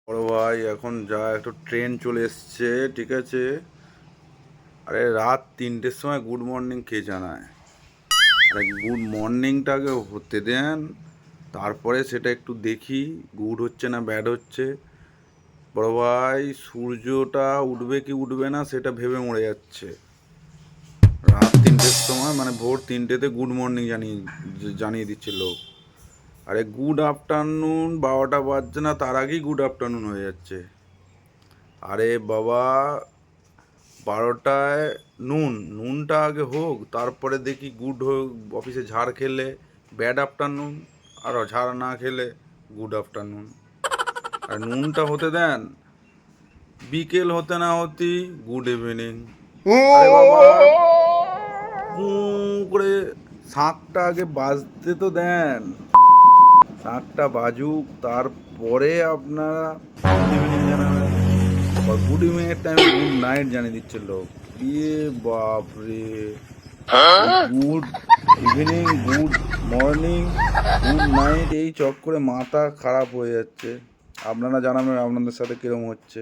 বড় ভাই এখন যা একটু ট্রেন চলে এসছে, ঠিক আছে। আরে রাত 3টের সময় গুড মর্নিং কে জানায়? আরে গুড মর্নিংটাকে হতে দেন, তারপরে সেটা একটু দেখি গুড হচ্ছে না ব্যাড হচ্ছে। বড় ভাই সূর্যটা উঠবে কি উঠবে না সেটা ভেবে মরে যাচ্ছে। রাত 3টের সময় মানে ভোর 3টেতে গুড মর্নিং জানিয়ে দিচ্ছে লোক। আরে গুড আফটারনুন 12টা বাজছে না, তার আগেই গুড আফটারনুন হয়ে যাচ্ছে। আরে বাবা, 12টায় নুনটা আগে হোক, তারপরে দেখি গুড হোক। অফিসে ঝাড় খেলে ব্যাড আফটারনুন, আর ঝাড় না খেলে গুড আফটারনুন। আর নুনটা হতে দেন, বিকেল হতে না হতেই গুড ইভিনিং। আরে বাবা, কু করে শাঁখটা আগে বাজতে তো দেন। শাঁখটা বাজুক, তারপরে আপনারা গুড ইভিনিং জানাবেন। গুড ইভিনিং এর টাইমে গুড নাইট জানিয়ে দিচ্ছে লোক। ইয়ে বাপরে, good evening, good morning, good night, এই চক্করে মাথা খারাপ হয়ে যাচ্ছে। আপনারা জানাবেন আপনাদের সাথে কিরকম হচ্ছে।